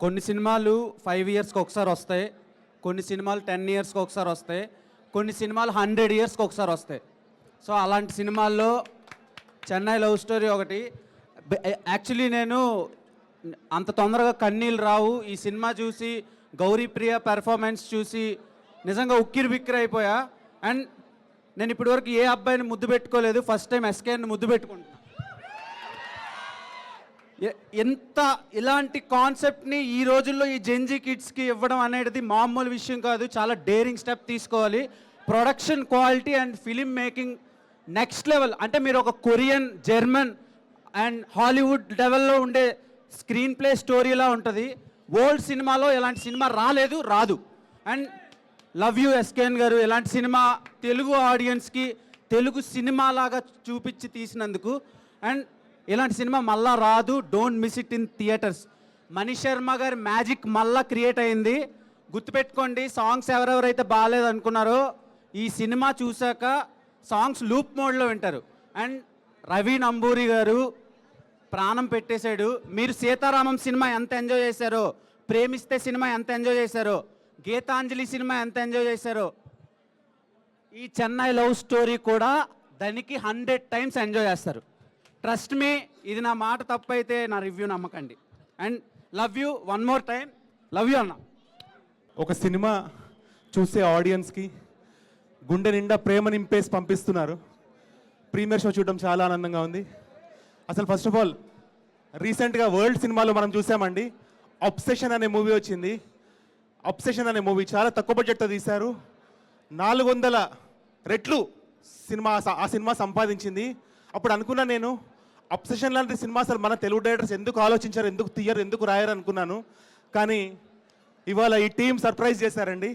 కొన్ని సినిమాలు 5 ఇయర్స్కి ఒకసారి వస్తాయి, కొన్ని సినిమాలు 10 ఇయర్స్కి ఒకసారి వస్తాయి, కొన్ని సినిమాలు 100 ఇయర్స్కి ఒకసారి వస్తాయి. సో అలాంటి సినిమాల్లో చెన్నై లవ్ స్టోరీ ఒకటి. యాక్చువల్లీ నేను అంత తొందరగా కన్నీళ్ళు రావు. ఈ సినిమా చూసి గౌరీప్రియ పెర్ఫార్మెన్స్ చూసి నిజంగా ఉక్కిరి బిక్కిరి అయిపోయా. అండ్ నేను ఇప్పటివరకు ఏ అబ్బాయిని ముద్దు పెట్టుకోలేదు, ఫస్ట్ టైం ఎస్కేని ముద్దు పెట్టుకుంటున్నాను. ఎంత ఇలాంటి కాన్సెప్ట్ని ఈ రోజుల్లో ఈ జెన్జీ కిడ్స్కి ఇవ్వడం అనేది మామూలు విషయం కాదు. చాలా డేరింగ్ స్టెప్ తీసుకోవాలి. Production quality and film making next level. అంటే మీరు ఒక కొరియన్, జర్మన్ అండ్ హాలీవుడ్ లెవెల్లో ఉండే స్క్రీన్ ప్లే స్టోరీలా ఉంటుంది. ఓల్డ్ సినిమాలో ఇలాంటి సినిమా రాదు. అండ్ లవ్ యూ ఎస్కేఎన్ గారు, ఇలాంటి సినిమా తెలుగు ఆడియన్స్కి తెలుగు సినిమా లాగా చూపించి తీసినందుకు. అండ్ ఇలాంటి సినిమా మళ్ళా రాదు. Don't miss it in theatres. Manish Sharma గారి మ్యాజిక్ మళ్ళా క్రియేట్ అయింది. గుర్తుపెట్టుకోండి, సాంగ్స్ ఎవరెవరైతే బాగాలేదు అనుకున్నారో ఈ సినిమా చూశాక సాంగ్స్ లూప్ మోడ్లో వింటారు. అండ్ రవి నంబూరి గారు ప్రాణం పెట్టేశాడు. మీరు సీతారామం సినిమా ఎంత ఎంజాయ్ చేశారో, ప్రేమిస్తే సినిమా ఎంత ఎంజాయ్ చేశారో, గీతాంజలి సినిమా ఎంత ఎంజాయ్ చేశారో, ఈ చెన్నై లవ్ స్టోరీ కూడా దానికి 100 టైమ్స్ ఎంజాయ్ చేస్తారు. ట్రస్ట్ మీ, ఇది నా మాట తప్పైతే నా రివ్యూ నమ్మకండి. And love you one more time. Love you అన్న. ఒక సినిమా చూసే ఆడియన్స్కి గుండె నిండా ప్రేమ నింపేసి పంపిస్తున్నారు. ప్రీమియర్ షో చూడడం చాలా ఆనందంగా ఉంది. అసలు ఫస్ట్ ఆఫ్ ఆల్ రీసెంట్గా వరల్డ్ సినిమాలో మనం చూసామండి, అబ్సెషన్ అనే మూవీ వచ్చింది. అబ్సెషన్ అనే మూవీ చాలా తక్కువ బడ్జెట్తో తీశారు. 400 రెట్లు ఆ సినిమా సంపాదించింది. అప్పుడు అనుకున్నా నేను, అబ్సెషన్ లాంటి సినిమా అసలు మన తెలుగు డైరెక్టర్స్ ఎందుకు ఆలోచించారు, ఎందుకు తీయరు, ఎందుకు రాయరు అనుకున్నాను. కానీ ఇవాళ ఈ టీం సర్ప్రైజ్ చేశారండి.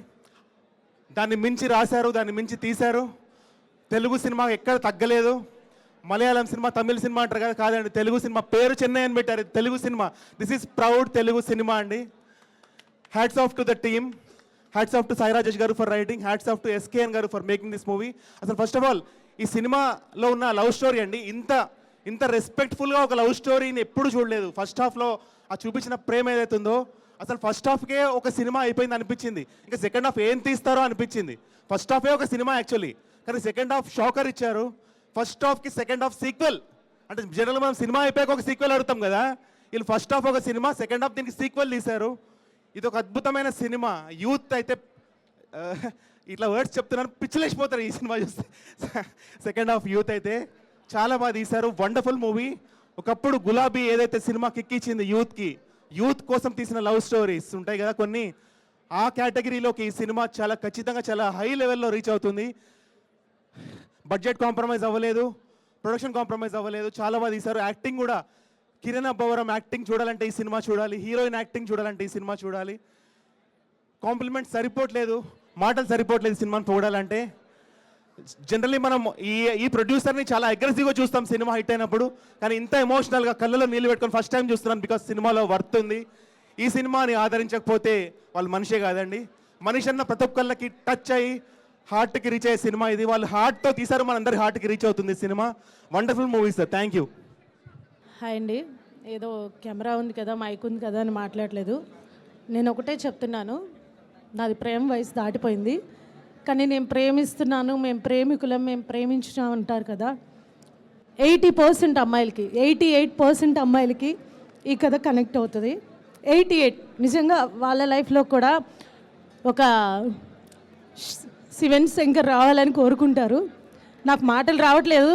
దాన్ని మించి రాశారు, దాన్ని మించి తీశారు. తెలుగు సినిమా ఎక్కడ తగ్గలేదు. మలయాళం సినిమా, తమిళ సినిమా అంటారు కదా, కాదండి, తెలుగు సినిమా పేరు చెన్నై అని పెట్టారు. Telugu cinema, this is proud Telugu cinema అండి. Hats off to the team, hats off to Sai Rajesh garu for writing, hats off to SKN garu for making this movie. అసలు ఫస్ట్ ఆఫ్ ఆల్ ఈ సినిమాలో ఉన్న లవ్ స్టోరీ అండి, ఇంత రెస్పెక్ట్ఫుల్గా ఒక లవ్ స్టోరీని ఎప్పుడు చూడలేదు. ఫస్ట్ హాఫ్లో ఆ చూపించిన ప్రేమ ఏదైతే ఉందో, అసలు ఫస్ట్ హాఫ్కే ఒక సినిమా అయిపోయింది అనిపించింది. ఇంకా సెకండ్ హాఫ్ ఏం తీస్తారో అనిపించింది. ఫస్ట్ హాఫే ఒక సినిమా యాక్చువల్లీ, కానీ సెకండ్ హాఫ్ షాకర్ ఇచ్చారు. ఫస్ట్ హాఫ్కి సెకండ్ హాఫ్ సీక్వెల్. అంటే జనరల్గా మనం సినిమా అయిపోయాక ఒక సీక్వెల్ అడుగుతాం కదా, వీళ్ళు ఫస్ట్ హాఫ్ ఒక సినిమా, సెకండ్ హాఫ్ దీనికి సీక్వెల్ తీశారు. ఇది ఒక అద్భుతమైన సినిమా. యూత్ అయితే ఇట్లా వర్డ్స్ చెప్తున్నాను, పిచ్చిలేసిపోతారు ఈ సినిమా చూస్తే. సెకండ్ హాఫ్ యూత్ అయితే చాలా బాగా తీశారు. Wonderful movie. ఒకప్పుడు గులాబీ ఏదైతే సినిమా కిక్కిచ్చింది యూత్కి, యూత్ కోసం తీసిన లవ్ స్టోరీస్ ఉంటాయి కదా కొన్ని, ఆ కేటగిరీలోకి ఈ సినిమా చాలా ఖచ్చితంగా చాలా హై లెవెల్లో రీచ్ అవుతుంది. బడ్జెట్ కాంప్రమైజ్ అవ్వలేదు, ప్రొడక్షన్ కాంప్రమైజ్ అవ్వలేదు, చాలా బాగా తీశారు. యాక్టింగ్ కూడా, కిరణ్ అబ్బవరం యాక్టింగ్ చూడాలంటే ఈ సినిమా చూడాలి, హీరోయిన్ యాక్టింగ్ చూడాలంటే ఈ సినిమా చూడాలి. కాంప్లిమెంట్ సరిపోవట్లేదు, మాటలు సరిపోవట్లేదు సినిమాని చూడాలంటే. జనరల్లీ మనం ఈ ప్రొడ్యూసర్ని చాలా అగ్రెసివ్గా చూస్తాం సినిమా హిట్ అయినప్పుడు, కానీ ఇంత ఎమోషనల్గా కళ్ళలో నీళ్ళు పెట్టుకొని ఫస్ట్ టైం చూస్తున్నాను. బికాస్ సినిమాలో వర్త్ ఉంది. ఈ సినిమాని ఆదరించకపోతే వాళ్ళు మనిషే కాదండి. మనిషి అన్న ప్రతి ఒక్కళ్ళకి టచ్ అయ్యి హార్ట్కి రీచ్ అయ్యే సినిమా ఇది. వాళ్ళు హార్ట్తో తీశారు, మనందరి హార్ట్కి రీచ్ అవుతుంది cinema. Wonderful movie sir, thank you. Hi అండి. ఏదో కెమెరా ఉంది కదా, మైక్ ఉంది కదా అని మాట్లాడలేదు. నేను ఒకటే చెప్తున్నాను, నాది ప్రేమ వయసు దాటిపోయింది, కానీ నేను ప్రేమిస్తున్నాను, మేము ప్రేమికులం, మేము ప్రేమించున్నాం అంటారు కదా. 80% అమ్మాయిలకి, 88% అమ్మాయిలకి ఈ కథ కనెక్ట్ అవుతుంది. 88 నిజంగా వాళ్ళ లైఫ్లో కూడా ఒక శివన్ శంకర్ రావాలని కోరుకుంటారు. నాకు మాటలు రావట్లేదు.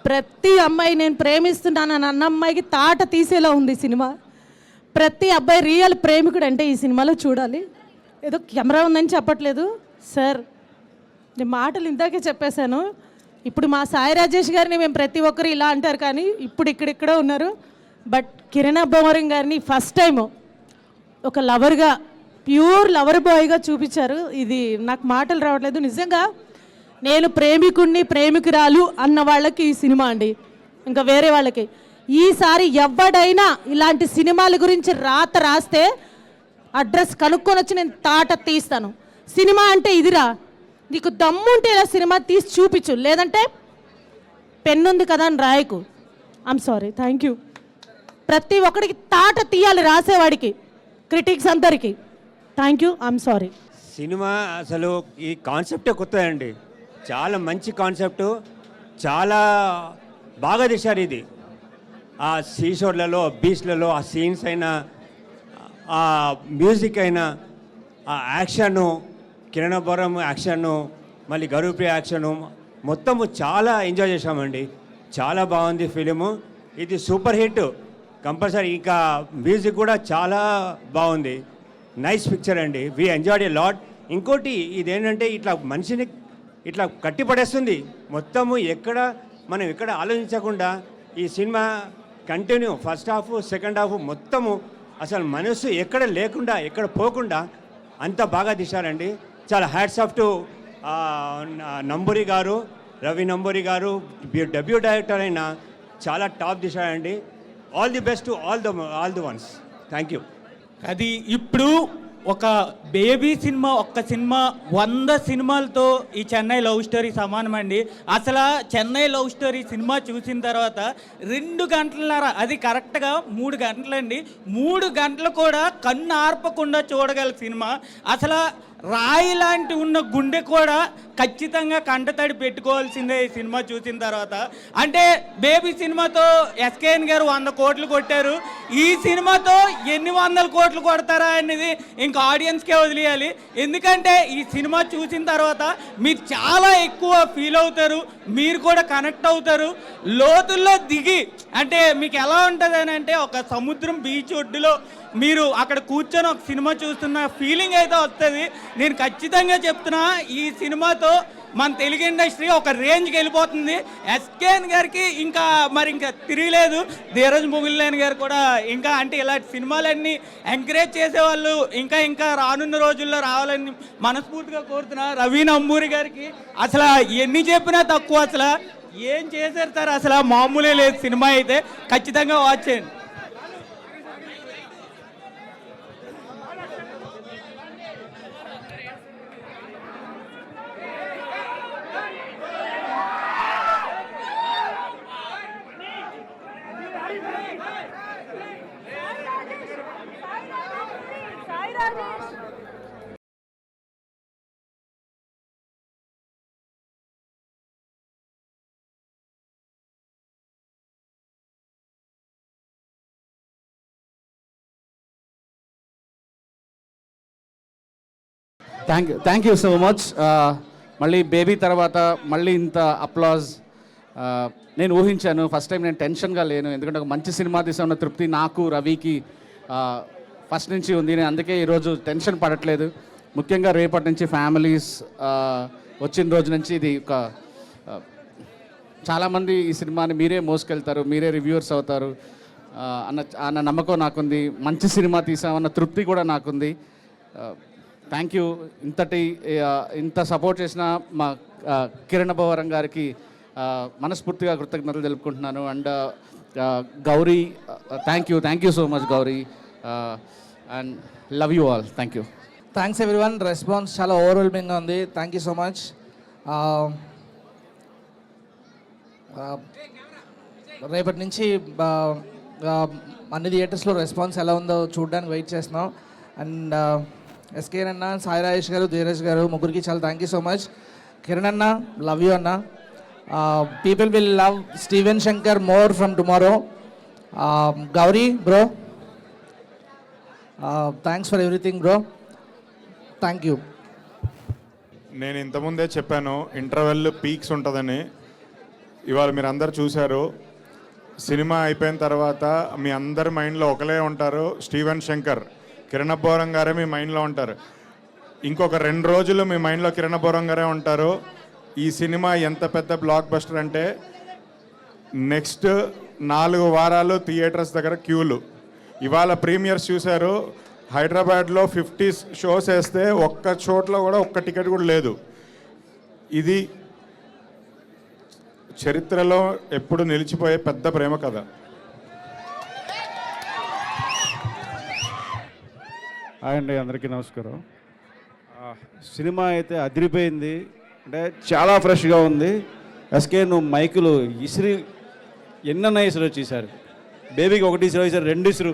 ప్రతి అమ్మాయి నేను ప్రేమిస్తున్నానని అన్న అమ్మాయికి తాట తీసేలా ఉంది సినిమా. ప్రతి అబ్బాయి రియల్ ప్రేమికుడు అంటే ఈ సినిమాలో చూడాలి. ఏదో కెమెరా ఉందని చెప్పట్లేదు సార్, నేను మాటలు ఇందాకే చెప్పేశాను. ఇప్పుడు మా సాయి రాజేష్ గారిని మేము ప్రతి ఒక్కరు ఇలా అంటారు, కానీ ఇప్పుడు ఇక్కడిక్కడే ఉన్నారు. బట్ కిరణ్ అబ్బవరం గారిని ఫస్ట్ టైం ఒక లవర్గా, ప్యూర్ లవర్ బాయ్గా చూపించారు. ఇది నాకు మాటలు రావట్లేదు. నిజంగా నేను ప్రేమికుణ్ణి, ప్రేమికురాలు అన్న వాళ్ళకి ఈ సినిమా అండి, ఇంకా వేరే వాళ్ళకి. ఈసారి ఎవడైనా ఇలాంటి సినిమాల గురించి రాస్తే అడ్రస్ కనుక్కొని వచ్చి నేను తాట తీస్తాను. సినిమా అంటే ఇదిరా, నీకు దమ్ముంటే ఇలా సినిమా తీసి చూపించు, లేదంటే పెన్ను ఉంది కదా అని రాయకు. I'm sorry, thank you. ప్రతి ఒక్కడికి తాట తీయాలి రాసేవాడికి. క్రిటిక్స్ అందరికీ thank you. I'm sorry. Cinema అసలు ఈ కాన్సెప్టే కొత్తదండి. చాలా మంచి కాన్సెప్టు, చాలా బాగా తీశారు ఇది. ఆ సీషోర్లలో, బీచ్లలో ఆ సీన్స్ అయినా, ఆ మ్యూజిక్ అయినా, ఆ యాక్షను, కిరణబరం యాక్షను, మళ్ళీ గరుప్రియ యాక్షను, మొత్తము చాలా ఎంజాయ్ చేశామండి. చాలా బాగుంది ఫిలిము. ఇది సూపర్ హిట్ కంపల్సరీ. ఇంకా మ్యూజిక్ కూడా చాలా బాగుంది. నైస్ పిక్చర్ అండి. We enjoyed a lot. ఇంకోటి ఇదేంటంటే ఇట్లా మనిషిని ఇట్లా కట్టిపడేస్తుంది మొత్తము. మనం ఎక్కడ ఆలోచించకుండా ఈ cinema continue first half second half మొత్తము అసలు మనసు ఎక్కడ లేకుండా ఎక్కడ పోకుండా అంత బాగా తీశారండి. చాలా హ్యాట్స్ ఆఫ్ టు నంబూరి గారు, రవి నంబూరి గారు, డెబ్యూ డైరెక్టర్ అయినా చాలా టాప్ తీశారండి. All the best to all the ones. Thank you. అది ఇప్పుడు ఒక బేబీ సినిమా, ఒక్క సినిమా 100 సినిమాలతో ఈ చెన్నై లవ్ స్టోరీ సమానమండి. అసలు చెన్నై లవ్ స్టోరీ సినిమా చూసిన తర్వాత 2 గంటలన్నర, అది కరెక్ట్గా 3 గంటలండి. 3 గంటలు కూడా కన్ను ఆర్పకుండా చూడగల సినిమా. అసలు రాయి లాంటి ఉన్న గుండె కూడా ఖచ్చితంగా కంటతడి పెట్టుకోవాల్సిందే ఈ సినిమా చూసిన తర్వాత. అంటే బేబీ సినిమాతో ఎస్కేఎన్ గారు 100 కోట్లు కొట్టారు. ఈ సినిమాతో ఎన్ని 100 కోట్లు కొడతారా అనేది ఇంకా ఆడియన్స్కే వదిలేయాలి. ఎందుకంటే ఈ సినిమా చూసిన తర్వాత మీరు చాలా ఎక్కువ ఫీల్ అవుతారు, మీరు కూడా కనెక్ట్ అవుతారు. లోతుల్లో దిగి, అంటే మీకు ఎలా ఉంటుంది అని అంటే ఒక సముద్రం బీచ్ ఒడ్డులో మీరు అక్కడ కూర్చొని ఒక సినిమా చూస్తున్న ఫీలింగ్ అయితే వస్తుంది. నేను ఖచ్చితంగా చెప్తున్నా, ఈ సినిమాతో మన తెలుగు ఇండస్ట్రీ ఒక రేంజ్కి వెళ్ళిపోతుంది. ఎస్కేఎన్ గారికి ఇంకా తిరగలేదు. ధీరజ్ ముగిలేని గారు కూడా ఇంకా, అంటే ఇలాంటి సినిమాలన్నీ ఎంకరేజ్ చేసేవాళ్ళు ఇంకా రానున్న రోజుల్లో రావాలని మనస్ఫూర్తిగా కోరుతున్నా. రవి నంబూరి గారికి అసలు ఎన్ని చెప్పినా తక్కువ. అసలు ఏం చేశారు సార్, అసలు మామూలే లేదు. సినిమా అయితే ఖచ్చితంగా వాచ్ చేయండి. Thank you so much. మళ్ళీ బేబీ తర్వాత మళ్ళీ ఇంత అప్లాజ్ నేను ఊహించాను. ఫస్ట్ టైం నేను టెన్షన్గా లేను, ఎందుకంటే ఒక మంచి సినిమా తీసామన్న తృప్తి నాకు, రవికి ఫస్ట్ నుంచి ఉంది. నేను అందుకే ఈరోజు టెన్షన్ పడట్లేదు. ముఖ్యంగా రేపటి నుంచి ఫ్యామిలీస్ వచ్చిన రోజు నుంచి ఇది ఒక చాలామంది ఈ సినిమాని మీరే మోసుకెళ్తారు, మీరే రివ్యూవర్స్ అవుతారు అన్న నమ్మకం నాకుంది. మంచి సినిమా తీసామన్న తృప్తి కూడా నాకుంది. Thank you. ఇంత సపోర్ట్ చేసిన మా కిరణ్ భవరం గారికి మనస్ఫూర్తిగా కృతజ్ఞతలు తెలుపుకుంటున్నాను. And Gauri, thank you so much Gauri, and love you all. Thank you. Thanks everyone. Response చాలా ఓవర్వెల్మింగ్గా ఉంది. Thank you so much. రేపటి నుంచి అన్ని థియేటర్స్లో రెస్పాన్స్ ఎలా ఉందో చూడడానికి వెయిట్ చేస్తున్నాం. అండ్ ఎస్కేఎన్ అన్న, సాయి రాజేష్ గారు, ధీరజ్ గారు, ముగ్గురికి చాలా thank you so much. Kiran అన్న, లవ్ యూ అన్న. People will love Steven Shankar more from tomorrow. Gauri bro, thanks for everything bro. Thank you. నేను ఇంతకుముందే చెప్పాను ఇంటర్వెల్ పీక్స్ ఉంటుందని. ఇవాళ మీరు అందరు చూశారు. సినిమా అయిపోయిన తర్వాత మీ అందరి మైండ్లో ఒకలే ఉంటారు, స్టీవెన్ శంకర్, కిరణ్ బోరం గారే మీ మైండ్లో ఉంటారు. ఇంకొక 2 రోజులు మీ మైండ్లో కిరణ్ బోరం గారే ఉంటారు. ఈ సినిమా ఎంత పెద్ద బ్లాక్ బస్టర్ అంటే నెక్స్ట్ 4 వారాలు థియేటర్స్ దగ్గర క్యూలు. ఇవాళ ప్రీమియర్స్ చూశారు. హైదరాబాద్లో 50 షోస్ వేస్తే ఒక్క చోట్ల కూడా ఒక్క టికెట్ కూడా లేదు. ఇది చరిత్రలో ఎప్పుడు నిలిచిపోయే పెద్ద ప్రేమ కథ. హాయ్ అండి, అందరికీ నమస్కారం. సినిమా అయితే అదిరిపోయింది, అంటే చాలా ఫ్రెష్గా ఉంది. ఎస్కే నువ్వు మైకులు ఇసిరి ఎన్నన్నా ఇసురు వచ్చేసారు. బేబీకి 1 ఇసురు వేసారు, 2 ఇసురు.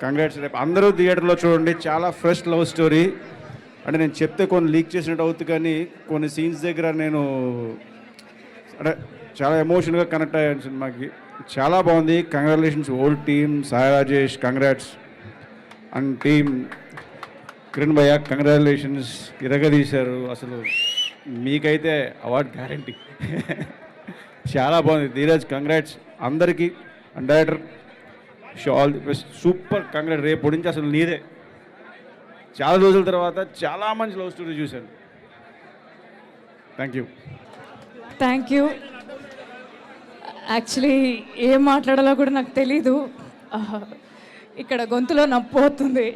కంగ్రాట్స్. రేపు అందరూ థియేటర్లో చూడండి. చాలా ఫ్రెష్ లవ్ స్టోరీ. అంటే నేను చెప్తే కొన్ని లీక్ చేసినట్టు అవుతుంది, కానీ కొన్ని సీన్స్ దగ్గర నేను అంటే చాలా ఎమోషనల్గా కనెక్ట్ అయ్యాను సినిమాకి. చాలా బాగుంది. Congratulations old team, Sai Rajesh congrats, and team Kiran భయ్య కంగ్రాచులేషన్స్, ఇరగదీశారు. అసలు మీకైతే అవార్డ్ గ్యారంటీ. చాలా బాగుంది. ధీరజ్ కంగ్రాట్స్ అందరికీ, and director all the best. Super congrats. రేపు నుంచి అసలు నీదే. చాలా రోజుల తర్వాత చాలా మంచి లవ్ స్టోరీ చూశాను. Thank you. Thank you. Actually ఏం మాట్లాడాలో కూడా నాకు తెలీదు. ఇక్కడ గొంతులో నొప్పి పోతుంది.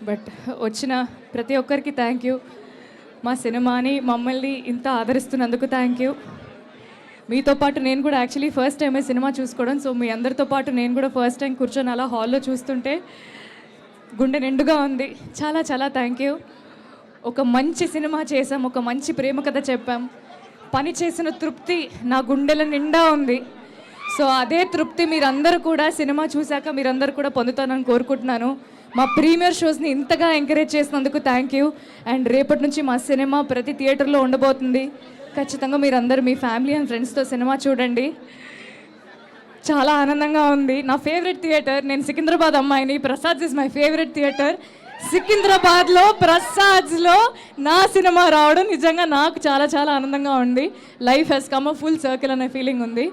బట్ వచ్చిన ప్రతి ఒక్కరికి థ్యాంక్ యూ. మా సినిమాని మమ్మల్ని ఇంత ఆదరిస్తున్నందుకు థ్యాంక్ యూ. మీతో పాటు నేను కూడా యాక్చువల్లీ ఫస్ట్ టైమే సినిమా చూసుకోవడం. సో మీ అందరితో పాటు నేను కూడా ఫస్ట్ టైం కూర్చొని అలా హాల్లో చూస్తుంటే గుండె నిండుగా ఉంది. చాలా చాలా థ్యాంక్ యూ. ఒక మంచి సినిమా చేసాం, ఒక మంచి ప్రేమ కథ చెప్పాం. పని చేసిన తృప్తి నా గుండెల నిండా ఉంది. సో అదే తృప్తి మీరందరూ కూడా సినిమా చూశాక మీరందరూ కూడా పొందుతానని కోరుకుంటున్నాను. మా ప్రీమియర్ షోస్ని ఇంతగా ఎంకరేజ్ చేసినందుకు థ్యాంక్ యూ. అండ్ రేపటి నుంచి మా సినిమా ప్రతి థియేటర్లో ఉండబోతుంది. ఖచ్చితంగా మీరందరూ మీ ఫ్యామిలీ అండ్ ఫ్రెండ్స్తో సినిమా చూడండి. చాలా ఆనందంగా ఉంది. నా ఫేవరెట్ థియేటర్, నేను సికింద్రాబాద్ అమ్మాయిని. Prasad's is my favourite theatre. సికింద్రాబాద్లో ప్రసాద్స్లో నా సినిమా రావడం నిజంగా నాకు చాలా చాలా ఆనందంగా ఉంది. Life has come a full circle అనే ఫీలింగ్ ఉంది.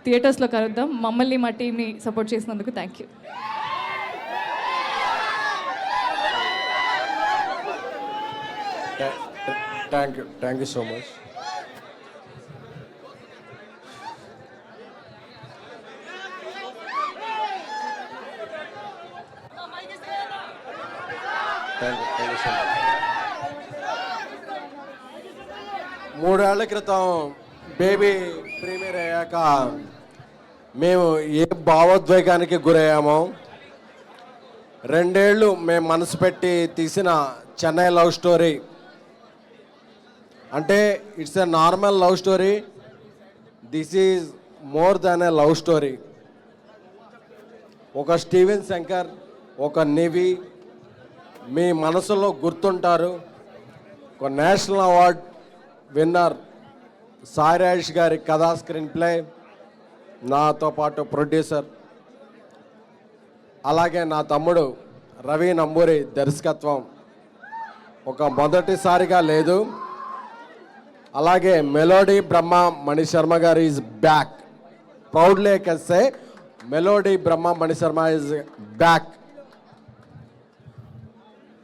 థియేటర్స్లో కలుద్దాం. మమ్మల్ని మా టీంని సపోర్ట్ చేసినందుకు thank you. Thank you so much. మూడేళ్ల క్రితం బేబీ ప్రీమియర్ అయ్యాక మేము ఏ భావోద్వేగానికి గురయ్యామో, 2 ఏళ్ళు మేము మనసు పెట్టి తీసిన చెన్నై లవ్ స్టోరీ అంటే it's a normal love story. This is more than a love story. ఒక స్టీవెన్ శంకర్, ఒక నివి మీ మనసులో గుర్తుంటారు. ఒక national award winner Sai Rajesh గారి కథా స్క్రీన్ ప్లే, నాతో పాటు ప్రొడ్యూసర్, అలాగే నా తమ్ముడు రవి నంబూరి దర్శకత్వం ఒక మొదటిసారిగా లేదు. అలాగే melody Brahma Manisharma garu is back. Proudly can say melody Brahma Manisharma is back.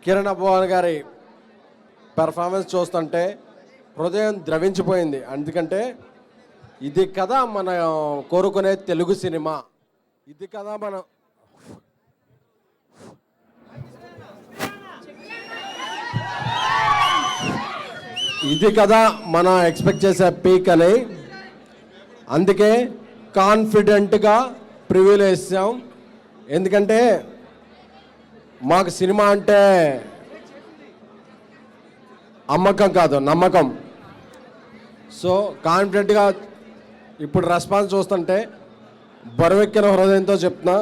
Kiran Abbavaram గారి పెర్ఫార్మెన్స్ చూస్తుంటే హృదయం ద్రవించిపోయింది. ఎందుకంటే ఇది కదా మనం కోరుకునే తెలుగు సినిమా. ఇది కదా మనం ఎక్స్పెక్ట్ చేసే పీక్ అని. అందుకే కాన్ఫిడెంట్గా ప్రివ్యూలు వేసాం. ఎందుకంటే మాకు సినిమా అంటే అమ్మకం కాదు, నమ్మకం. సో కాన్ఫిడెంట్గా ఇప్పుడు రెస్పాన్స్ చూస్తుంటే బరువెక్కిన హృదయంతో చెప్తున్నా,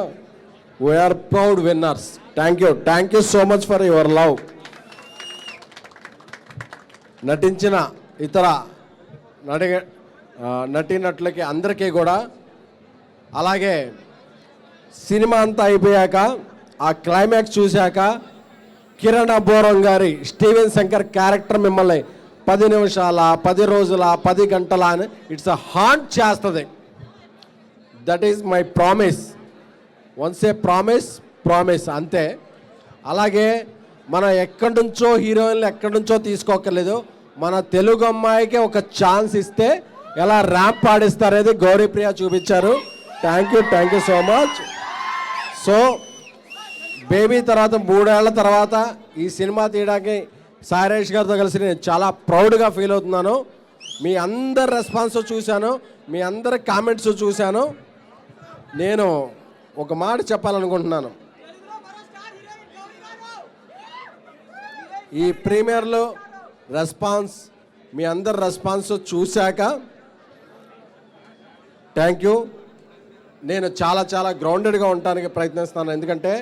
we are proud winners. Thank you so much for your love. నటించిన ఇతర నటీనటులకి అందరికీ కూడా, అలాగే సినిమా అంతా అయిపోయాక ఆ క్లైమాక్స్ చూశాక కిరణ్ అబ్బోరం గారి స్టీవెన్ శంకర్ క్యారెక్టర్ మిమ్మల్ని 10 నిమిషాల, 10 రోజుల, 10 గంటల అని ఇట్స్ అ హాంట్ చేస్తుంది. That is my promise. Once A promise అంతే. అలాగే మనం ఎక్కడి నుంచో హీరోయిన్లు ఎక్కడి నుంచో తీసుకోకర్లేదు. మన తెలుగు అమ్మాయికి ఒక ఛాన్స్ ఇస్తే ఎలా ర్యాంప్ పాడిస్తారనేది గౌరీప్రియ చూపించారు. Thank you so much. So baby తర్వాత 3 ఏళ్ల తర్వాత ఈ సినిమా తీయడానికి సాయి రాజేష్ గారితో కలిసి నేను చాలా ప్రౌడ్గా ఫీల్ అవుతున్నాను. మీ అందరి రెస్పాన్స్ చూశాను, మీ అందరి కామెంట్స్ చూశాను. నేను ఒక మాట చెప్పాలనుకుంటున్నాను. ఈ ప్రీమియర్లో రెస్పాన్స్, మీ అందరి రెస్పాన్స్ చూశాక థ్యాంక్ యూ. నేను చాలా గ్రౌండెడ్గా ఉండడానికి ప్రయత్నిస్తాను. ఎందుకంటే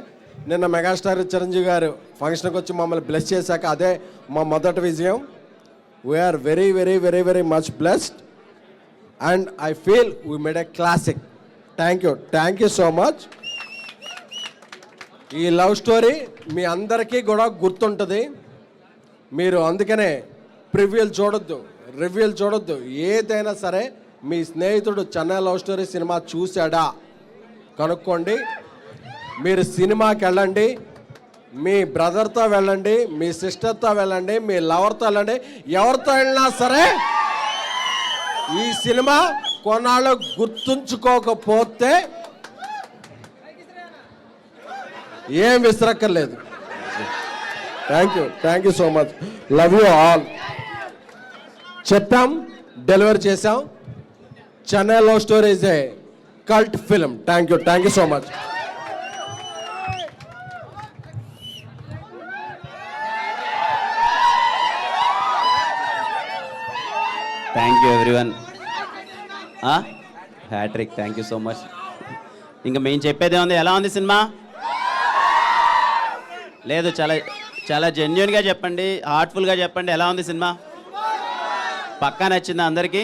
నిన్న మెగాస్టార్ చిరంజీవి గారు ఫంక్షన్కి వచ్చి మమ్మల్ని బ్లెస్ చేశాక అదే మా మొదటి విజయం. We are very very very very much blessed and I feel we made a classic. Thank you so much. ఈ లవ్ స్టోరీ మీ అందరికీ కూడా గుర్తుంటుంది. మీరు అందుకనే ప్రివ్యూలు చూడొద్దు. ఏదైనా సరే మీ స్నేహితుడు చెన్నై లవ్ స్టోరీ సినిమా చూశాడా కనుక్కోండి. మీరు సినిమాకి వెళ్ళండి, మీ బ్రదర్తో వెళ్ళండి, మీ సిస్టర్తో వెళ్ళండి, మీ లవర్తో వెళ్ళండి, ఎవరితో వెళ్ళినా సరే ఈ సినిమా కొన్నాళ్ళు గుర్తుంచుకోకపోతే ఏం విసరక్కర్లేదు. Thank you so much. Love you all. చెప్పాం, డెలివరీ చేశాం. Chennai love story is a cult film. Thank you so much. Thank you everyone. Hattrick, thank you so much. ఇంకా మేము చెప్పేదే ఉంది. ఎలా ఉంది సినిమా? లేదు, చాలా చాలా జెన్యున్గా చెప్పండి, హార్ట్ఫుల్గా చెప్పండి. ఎలా ఉంది సినిమా? పక్కా నచ్చిందా అందరికీ?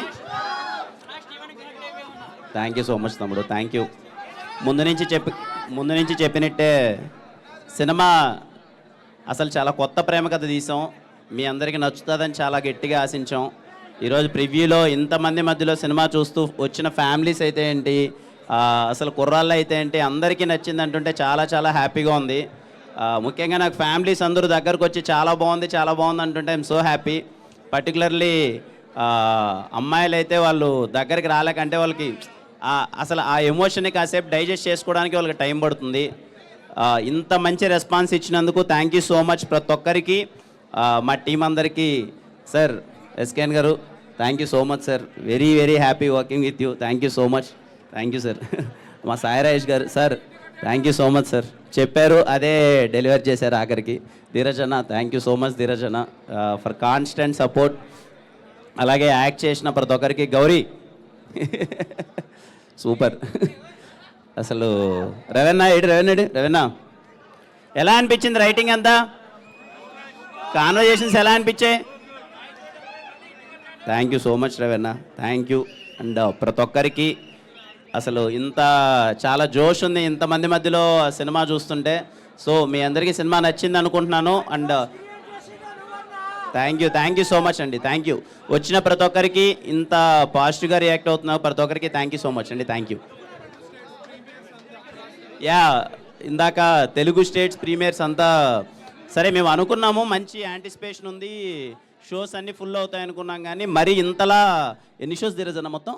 థ్యాంక్ యూ సో మచ్ తమ్ముడు, థ్యాంక్ యూ. ముందు నుంచి చెప్పినట్టే సినిమా అసలు చాలా కొత్త ప్రేమ కథ తీసాం. మీ అందరికీ నచ్చుతుందని చాలా గట్టిగా ఆశించాం. ఈరోజు ప్రివ్యూలో ఇంతమంది మధ్యలో సినిమా చూస్తూ వచ్చిన ఫ్యామిలీస్ అయితే ఏంటి, అసలు కుర్రాళ్ళు అయితే ఏంటి, అందరికీ నచ్చింది అంటుంటే చాలా చాలా హ్యాపీగా ఉంది. ముఖ్యంగా నాకు ఫ్యామిలీస్ అందరూ దగ్గరకు వచ్చి చాలా బాగుంది అంటుంటే ఐఎమ్ సో హ్యాపీ. పర్టికులర్లీ అమ్మాయిలు అయితే వాళ్ళు దగ్గరికి రాలేకంటే వాళ్ళకి అసలు ఆ ఎమోషన్ని కాసేపు డైజెస్ట్ చేసుకోవడానికి వాళ్ళకి టైం పడుతుంది. ఇంత మంచి రెస్పాన్స్ ఇచ్చినందుకు థ్యాంక్ యూ సో మచ్ ప్రతి ఒక్కరికి, మా టీం అందరికీ. సార్ ఎస్కేఎన్ గారు, thank you so much sir. Very very happy working with you. Thank you so much. Thank you sir. మా సాయి రాజేష్ గారు, sir thank you so much sir. చెప్పారు అదే delivery చేశారు ఆఖరికి. ధీరజ్ అన్న, thank you so much Dheeraj అన్న for constant support. అలాగే act చేసిన ప్రతి ఒక్కరికి. గౌరీ సూపర్. అసలు రవెన్న ఎలా అనిపించింది రైటింగ్ అంతా? కాన్వర్జేషన్స్ ఎలా అనిపించాయి? Thank you so much Ravanna, thank you. And ప్రతి ఒక్కరికి అసలు ఇంత చాలా జోష్ ఉంది ఇంతమంది మధ్యలో సినిమా చూస్తుంటే. సో మీ అందరికీ సినిమా నచ్చింది అనుకుంటున్నాను. And thank you so much అండి. Thank you. వచ్చిన ప్రతి ఒక్కరికి ఇంత పాజిటివ్గా రియాక్ట్ అవుతున్నారు ప్రతి ఒక్కరికి థ్యాంక్ యూ సో మచ్ అండి. Thank you. ఇందాక తెలుగు స్టేట్స్ ప్రీమియర్స్ అంతా సరే మేము అనుకున్నాము, మంచి యాంటిసిపేషన్ ఉంది, షోస్ అన్నీ ఫుల్ అవుతాయి అనుకున్నాం. కానీ మరి ఇంతలా ఎన్ని షోస్ తిరగజన మొత్తం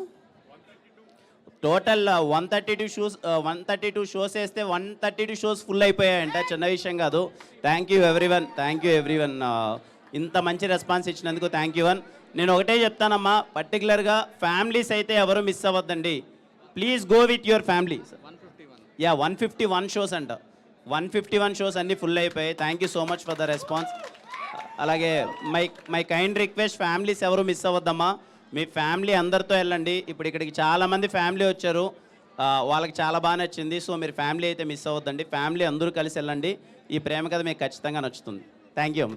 టోటల్ 132 షోస్ వేస్తే 132 షోస్ ఫుల్ అయిపోయాయంట. చిన్న విషయం కాదు. Thank you everyone. ఇంత మంచి రెస్పాన్స్ ఇచ్చినందుకు థ్యాంక్ యూ వన్. నేను ఒకటే చెప్తానమ్మా, పర్టికులర్గా ఫ్యామిలీస్ అయితే ఎవరు మిస్ అవ్వద్దండి. Please go with your family. 151 shows అంట. 151 షోస్ అన్నీ ఫుల్ అయిపోయాయి. Thank you so much for the response. అలాగే మై కైండ్ రిక్వెస్ట్, ఫ్యామిలీస్ ఎవరు మిస్ అవ్వద్దమ్మా. మీ ఫ్యామిలీ అందరితో వెళ్ళండి. ఇప్పుడు ఇక్కడికి చాలామంది ఫ్యామిలీ వచ్చారు, వాళ్ళకి చాలా బాగా నచ్చింది. సో మీరు ఫ్యామిలీ అయితే మిస్ అవ్వద్దండి. ఫ్యామిలీ అందరూ కలిసి వెళ్ళండి. ఈ ప్రేమ కథ మీకు ఖచ్చితంగా నచ్చుతుంది. Thank you.